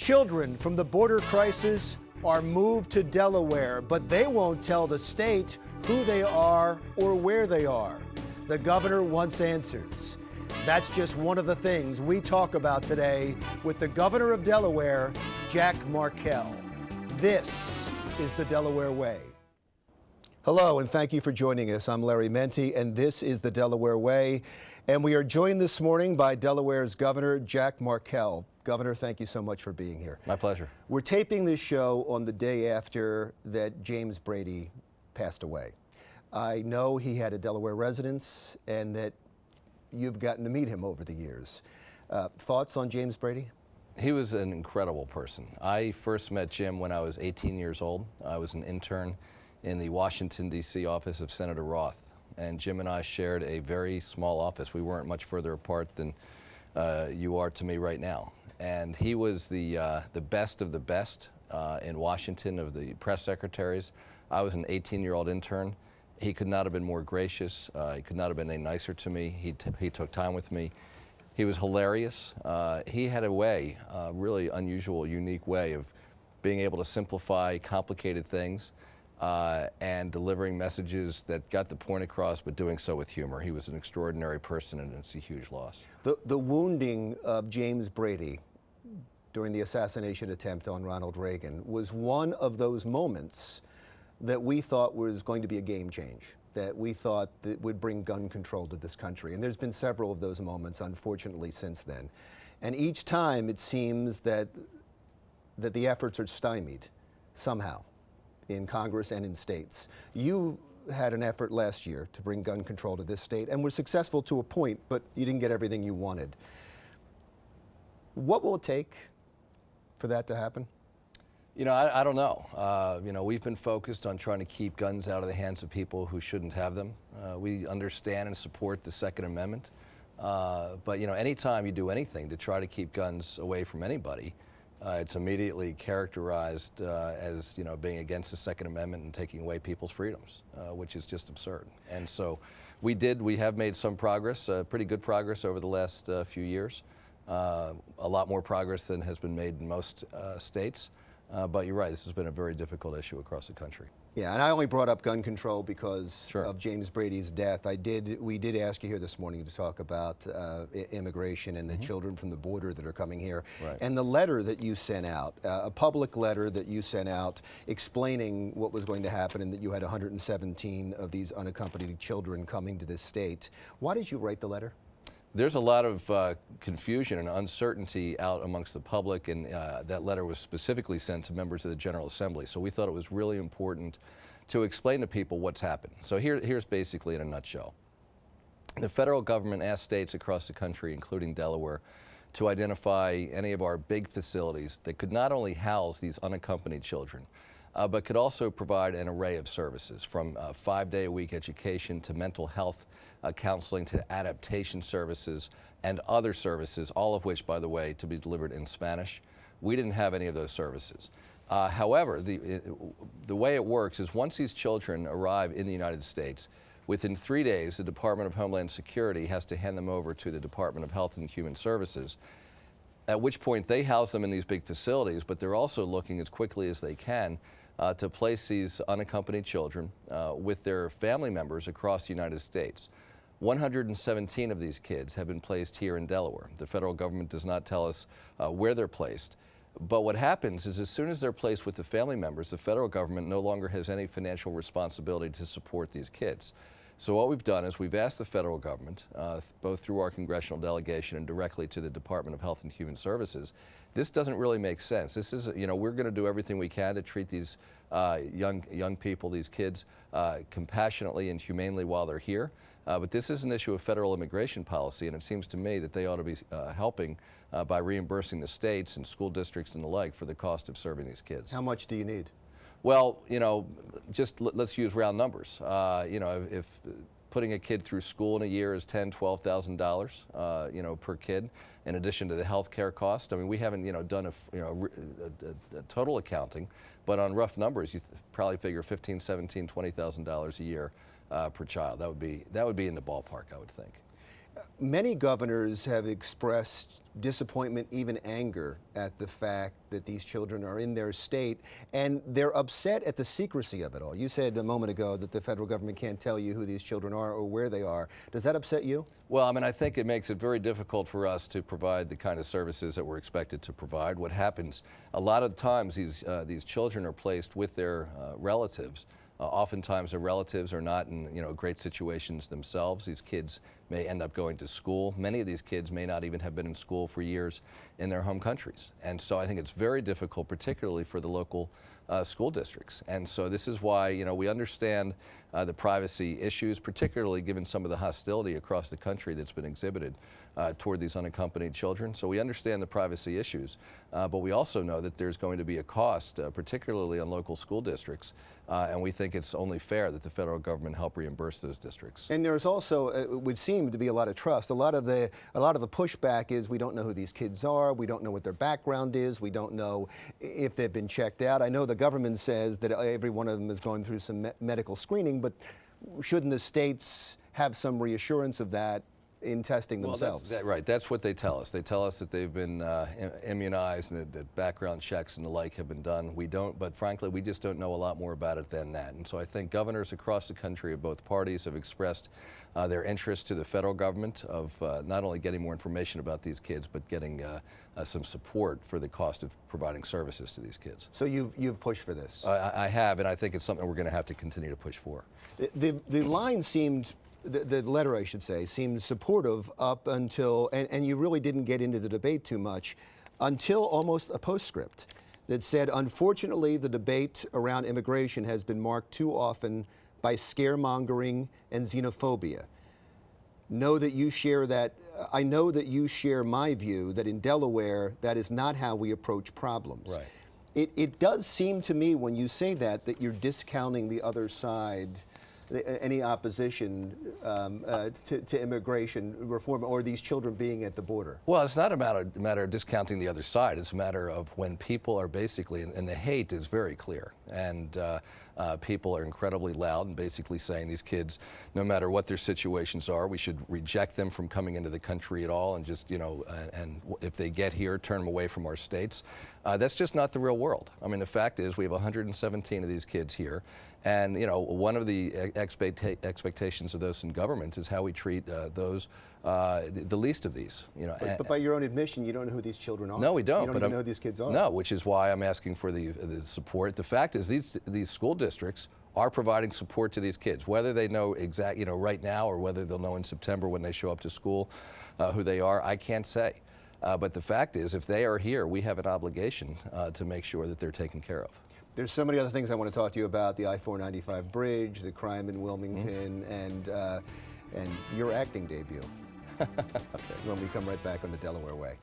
Children from the border crisis are moved to Delaware, but they won't tell the state who they are or where they are. The governor wants answers. That's just one of the things we talk about today with the governor of Delaware, Jack Markell. This is the Delaware Way. Hello, and thank you for joining us. I'm Larry Mendte, and this is the Delaware Way. And we are joined this morning by Delaware's Governor, Jack Markell. Governor, thank you so much for being here. My pleasure. We're taping this show on the day after that James Brady passed away. I know he had a Delaware residence and that you've gotten to meet him over the years. Thoughts on James Brady? He was an incredible person. I first met Jim when I was 18 years old. I was an intern in the Washington, D.C. office of Senator Roth. And Jim and I shared a very small office. We weren't much further apart than you are to me right now. And he was the best of the best in Washington of the press secretaries. I was an 18-year-old intern. He could not have been more gracious. He could not have been any nicer to me. He took time with me. He was hilarious. He had a way, really unusual, unique way of being able to simplify complicated things and delivering messages that got the point across, but doing so with humor. He was an extraordinary person, and it's a huge loss. The wounding of James Brady during the assassination attempt on Ronald Reagan was one of those moments that we thought was going to be a game change, that we thought that would bring gun control to this country. And there's been several of those moments, unfortunately, since then. And each time it seems that the efforts are stymied somehow in Congress and in states. You had an effort last year to bring gun control to this state and were successful to a point, but you didn't get everything you wanted. What will it take for that to happen? You know, I don't know. You know, we've been focused on trying to keep guns out of the hands of people who shouldn't have them. We understand and support the Second Amendment. But, you know, anytime you do anything to try to keep guns away from anybody, it's immediately characterized as, you know, being against the Second Amendment and taking away people's freedoms, which is just absurd. And so we have made some progress, pretty good progress over the last few years. A lot more progress than has been made in most states. But you're right, this has been a very difficult issue across the country. Yeah, and I only brought up gun control because Sure. of James Brady's death. We did ask you here this morning to talk about immigration and the children from the border that are coming here. Right. And the letter that you sent out, a public letter that you sent out explaining what was going to happen and that you had 117 of these unaccompanied children coming to this state. Why did you write the letter? There's a lot of confusion and uncertainty out amongst the public, and that letter was specifically sent to members of the General Assembly. So we thought it was really important to explain to people what's happened. So here's basically in a nutshell. The federal government asked states across the country, including Delaware, to identify any of our big facilities that could not only house these unaccompanied children, but could also provide an array of services, from 5-day-a-week education to mental health counseling to adaptation services and other services, all of which, by the way, to be delivered in Spanish. We didn't have any of those services. However, the way it works is once these children arrive in the United States, within 3 days, the Department of Homeland Security has to hand them over to the Department of Health and Human Services, at which point they house them in these big facilities, but they're also looking as quickly as they can to place these unaccompanied children with their family members across the United States. 117 of these kids have been placed here in Delaware. The federal government does not tell us where they're placed. But what happens is as soon as they're placed with the family members, the federal government no longer has any financial responsibility to support these kids. So what we've done is we've asked the federal government, both through our congressional delegation and directly to the Department of Health and Human Services, this doesn't really make sense. This is, you know, we're going to do everything we can to treat these young people, these kids, compassionately and humanely while they're here. But this is an issue of federal immigration policy, and it seems to me that they ought to be helping by reimbursing the states and school districts and the like for the cost of serving these kids. How much do you need? Well, you know, just let's use round numbers. You know, if putting a kid through school in a year is $10,000, $12,000, you know, per kid, in addition to the health care cost. I mean, we haven't, you know, done a total accounting, but on rough numbers, you probably figure $15,000, $17,000, $20,000 a year per child. That would be in the ballpark, I would think. Many governors have expressed disappointment, even anger, at the fact that these children are in their state, and they're upset at the secrecy of it all. You said a moment ago that the federal government can't tell you who these children are or where they are. Does that upset you? Well, I mean, I think it makes it very difficult for us to provide the kind of services that we're expected to provide. What happens, a lot of times these children are placed with their relatives. Oftentimes the relatives are not in great situations themselves. These kids may end up going to school. Many of these kids may not even have been in school for years in their home countries. And so I think it's very difficult, particularly for the local school districts. And so this is why we understand the privacy issues, particularly given some of the hostility across the country that's been exhibited toward these unaccompanied children. So we understand the privacy issues, but we also know that there's going to be a cost, particularly on local school districts, and we think it's only fair that the federal government help reimburse those districts. And there's also, it would seem to be a lot of trust. A lot of the pushback is we don't know who these kids are, we don't know what their background is, we don't know if they've been checked out. I know the government says that every one of them is going through some medical screening, but shouldn't the states have some reassurance of that in testing themselves? Well, right. That's what they tell us. They tell us that they've been immunized and that background checks and the like have been done. We don't, but frankly, we just don't know a lot more about it than that. And so I think governors across the country of both parties have expressed their interest to the federal government of not only getting more information about these kids, but getting some support for the cost of providing services to these kids. So you've pushed for this? I have, and I think it's something we're going to have to continue to push for. The line seemed, the letter, I should say, seemed supportive up until, and you really didn't get into the debate too much, until almost a postscript that said, unfortunately, the debate around immigration has been marked too often by scaremongering and xenophobia. Know that you share that. I know that you share my view that in Delaware, that is not how we approach problems. Right. It does seem to me when you say that you're discounting the other side, any opposition to immigration reform or these children being at the border. Well, it's not a matter of discounting the other side. It's a matter of when people are basically, and the hate is very clear, and people are incredibly loud and basically saying these kids, no matter what their situations are, we should reject them from coming into the country at all, and just, and if they get here, turn them away from our states. That's just not the real world. I mean, the fact is we have 117 of these kids here, and one of the expectations of those in government is how we treat those, the least of these. But by your own admission, you don't know who these children are. No, we don't. You don't even know who these kids are. No, which is why I'm asking for the support. The fact is these school districts are providing support to these kids, whether they know right now or whether they'll know in September when they show up to school who they are, I can't say. But the fact is, if they are here, we have an obligation to make sure that they're taken care of. There's so many other things I want to talk to you about: the I-495 bridge, the crime in Wilmington, and your acting debut. Okay. When we come right back on the Delaware Way.